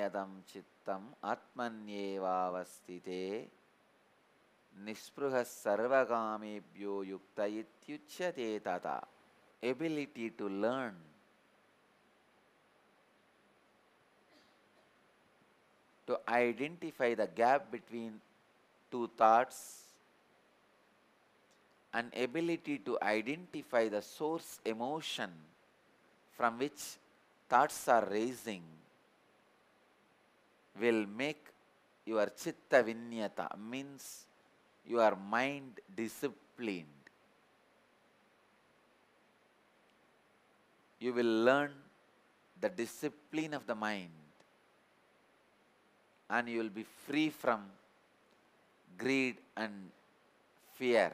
yadam chittam atmanyevavastite nispruhas sarvagamebhyo yukta ityuchyate tata. Ability to learn, to identify the gap between two thoughts, an ability to identify the source emotion from which thoughts are raising will make your chitta vinyata, means your mind disciplined. You will learn the discipline of the mind and you will be free from greed and fear.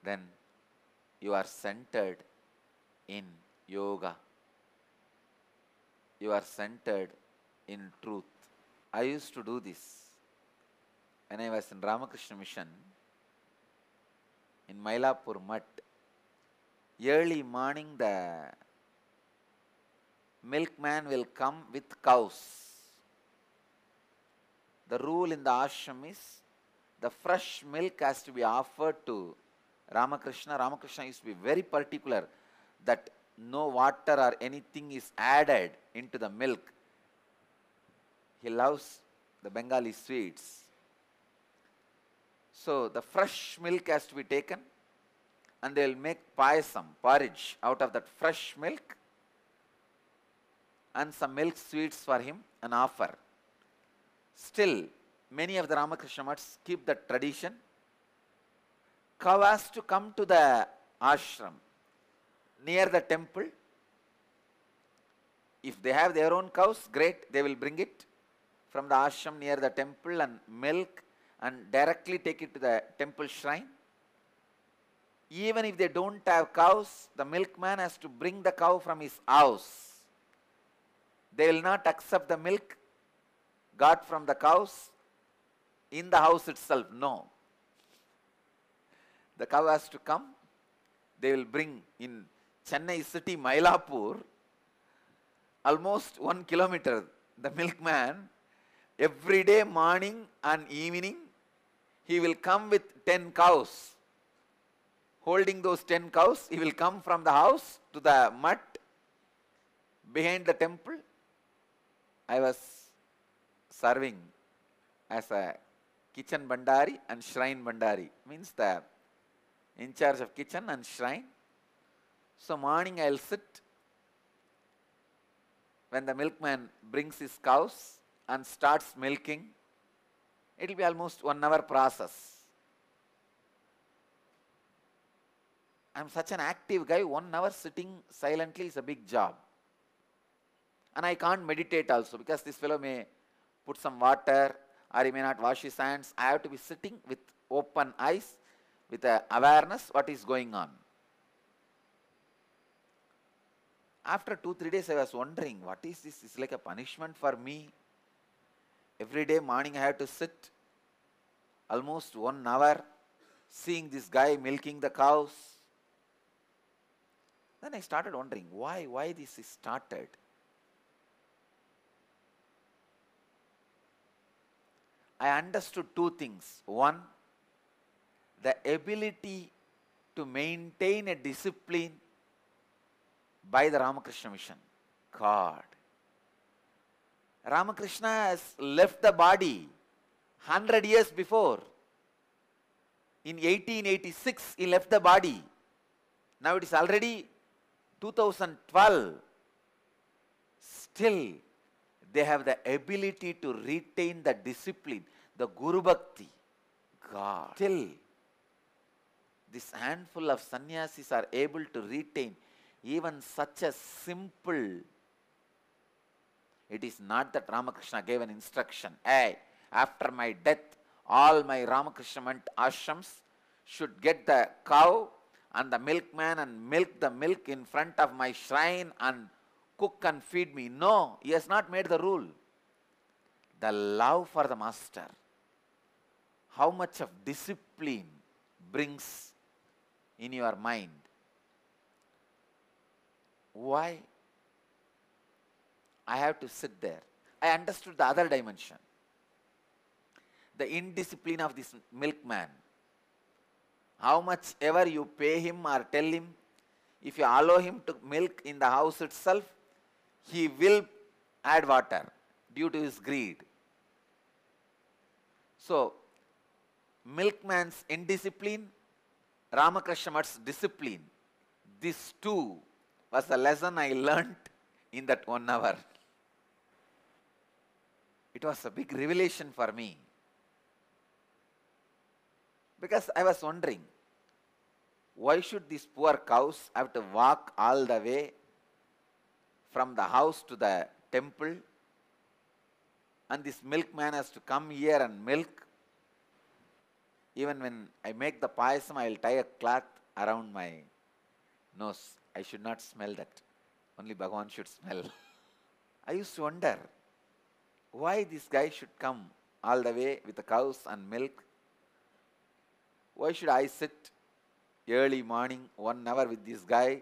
Then you are centered in yoga. You are centered in truth. I used to do this when I was in Ramakrishna Mission in Mylapore Math. Early morning the milkman will come with cows. The rule in the ashram is the fresh milk has to be offered to Ramakrishna. Ramakrishna used to be very particular that no water or anything is added into the milk. He loves the Bengali sweets. So the fresh milk has to be taken and they will make payasam, porridge out of that fresh milk and some milk sweets for him and offer. Still, many of the Ramakrishna Maths keep that tradition. Cow has to come to the ashram near the temple. If they have their own cows, great, they will bring it from the ashram near the temple and milk and directly take it to the temple shrine. Even if they don't have cows, the milkman has to bring the cow from his house. They will not accept the milk got from the cows in the house itself. No. The cow has to come. They will bring in Chennai city, Mylapore, almost 1 kilometer. The milkman, every day morning and evening, he will come with 10 cows. Holding those 10 cows, he will come from the house to the mud behind the temple. I was serving as a kitchen bandari and shrine bandari, means the in charge of kitchen and shrine. So morning I will sit when the milkman brings his cows and starts milking. It will be almost 1 hour process. I am such an active guy, 1 hour sitting silently is a big job. And I can't meditate also because this fellow may put some water or he may not wash his hands. I have to be sitting with open eyes, with awareness what is going on. After 2-3 days I was wondering, what is this? It's like a punishment for me. Every day morning I have to sit almost 1 hour seeing this guy milking the cows. Then I started wondering why this is started. I understood 2 things. One, the ability to maintain a discipline by the Ramakrishna Mission. God. Ramakrishna has left the body 100 years before. In 1886, he left the body. Now it is already 2012. Still, they have the ability to retain the discipline, the Guru Bhakti. God. Still, this handful of sannyasis are able to retain even such a simple. It is not that Ramakrishna gave an instruction. Hey, after my death, all my Ramakrishna Math ashrams should get the cow and the milkman and milk the milk in front of my shrine and cook and feed me. No, he has not made the rule. The love for the master. How much of discipline brings in your mind. Why? I have to sit there. I understood the other dimension. The indiscipline of this milkman. How much ever you pay him or tell him, if you allow him to milk in the house itself, he will add water due to his greed. So, milkman's indiscipline, Ramakrishna Math's discipline, these two was the lesson I learnt in that 1 hour. It was a big revelation for me. Because I was wondering, why should these poor cows have to walk all the way from the house to the temple, and this milkman has to come here and milk? Even when I make the payasam, I will tie a cloth around my nose. I should not smell that. Only Bhagavan should smell. I used to wonder why this guy should come all the way with the cows and milk. Why should I sit early morning 1 hour with this guy?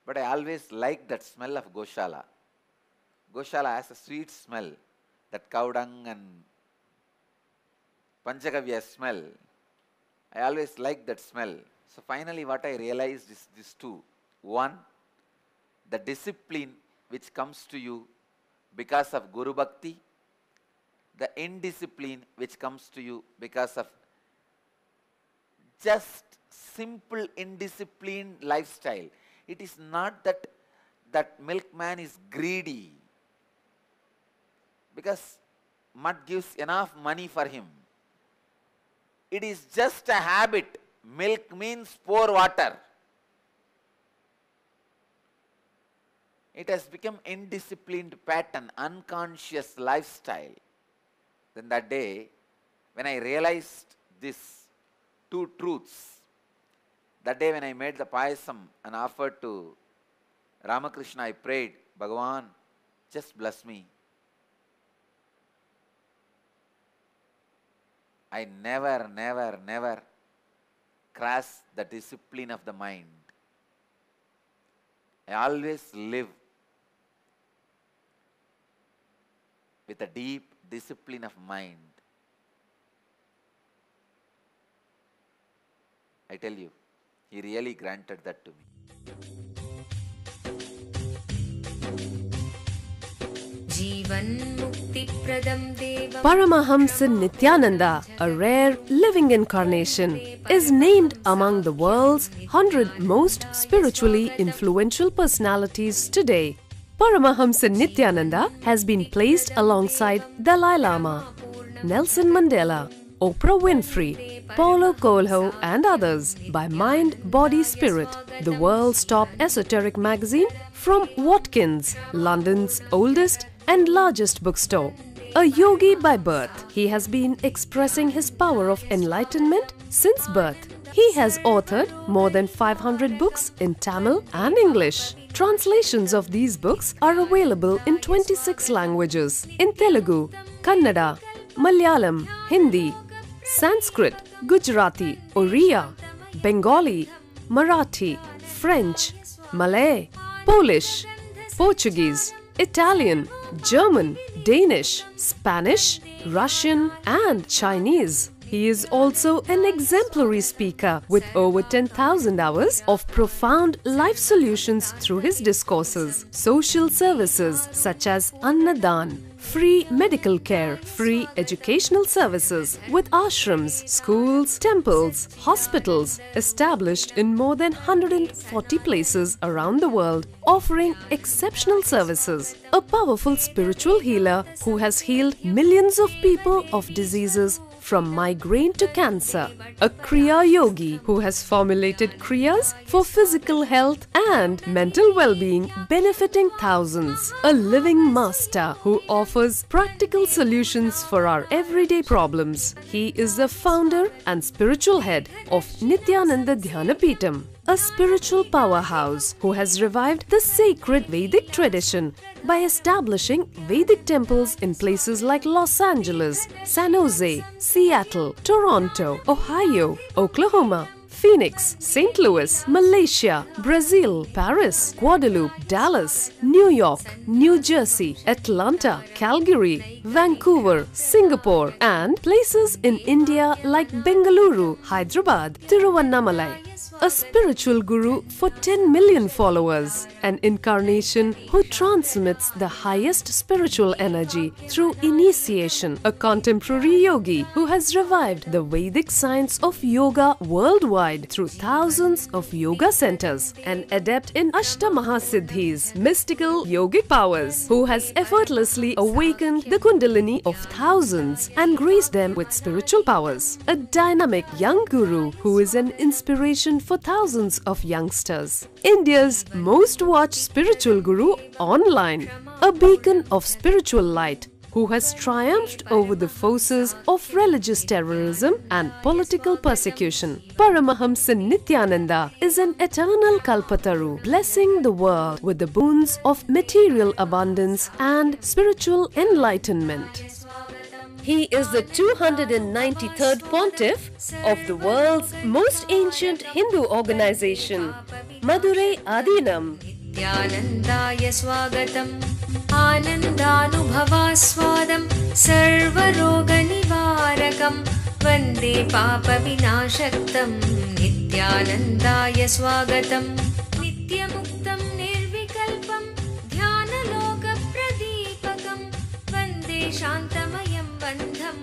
But I always liked that smell of Goshala. Goshala has a sweet smell, that cow dung and Panchagavya smell. I always liked that smell. So finally what I realized is these two. One, the discipline which comes to you because of Guru Bhakti, the indiscipline which comes to you because of just simple indisciplined lifestyle. It is not that that milkman is greedy, because mud gives enough money for him. It is just a habit. Milk means pour water. It has become indisciplined pattern, unconscious lifestyle. Then that day, when I realized these two truths, that day when I made the payasam and offered to Ramakrishna, I prayed, Bhagavan, just bless me. I never cross the discipline of the mind. I always live with a deep discipline of mind. I tell you, he really granted that to me. Paramahamsa Nithyananda, a rare living incarnation, is named among the world's 100 most spiritually influential personalities today. Paramahamsa Nithyananda has been placed alongside Dalai Lama, Nelson Mandela, Oprah Winfrey, Paulo Coelho and others by Mind, Body, Spirit, the world's top esoteric magazine from Watkins, London's oldest and largest bookstore. A yogi by birth, he has been expressing his power of enlightenment since birth. He has authored more than 500 books in Tamil and English. Translations of these books are available in 26 languages in Telugu, Kannada, Malayalam, Hindi, Sanskrit, Gujarati, Oriya, Bengali, Marathi, French, Malay, Polish, Portuguese, Italian, German, Danish, Spanish, Russian and Chinese. He is also an exemplary speaker with over 10,000 hours of profound life solutions through his discourses. Social services such as Annadan, free medical care, free educational services with ashrams, schools, temples, hospitals established in more than 140 places around the world, offering exceptional services. A powerful spiritual healer who has healed millions of people of diseases from migraine to cancer. A Kriya Yogi who has formulated Kriyas for physical health and mental well-being, benefiting thousands. A living master who offers practical solutions for our everyday problems. He is the founder and spiritual head of Nithyananda Dhyanapeetham, a spiritual powerhouse who has revived the sacred Vedic tradition by establishing Vedic temples in places like Los Angeles, San Jose, Seattle, Toronto, Ohio, Oklahoma, Phoenix, St. Louis, Malaysia, Brazil, Paris, Guadeloupe, Dallas, New York, New Jersey, Atlanta, Calgary, Vancouver, Singapore, and places in India like Bengaluru, Hyderabad, Tiruvannamalai. A spiritual guru for 10 million followers, an incarnation who transmits the highest spiritual energy through initiation, a contemporary yogi who has revived the Vedic science of yoga worldwide through thousands of yoga centers, an adept in Ashtamahasiddhis, mystical yogic powers, who has effortlessly awakened the Kundalini of thousands and graced them with spiritual powers, a dynamic young guru who is an inspiration for thousands of youngsters, India's most watched spiritual guru online, a beacon of spiritual light who has triumphed over the forces of religious terrorism and political persecution. Paramahamsa Nithyananda is an eternal Kalpataru, blessing the world with the boons of material abundance and spiritual enlightenment. He is the 293rd Pontiff of the world's most ancient Hindu organization, Madurai Adinam. Nithyanandaya swagatam Anandanubhavaswadam Sarvaroganivarakam Vande Papa Vinashaktam Nithyanandaya swagatam Nityamuktam Nirvikalpam Dhyanaloka Pradipakam Vande Shantamayam Bandham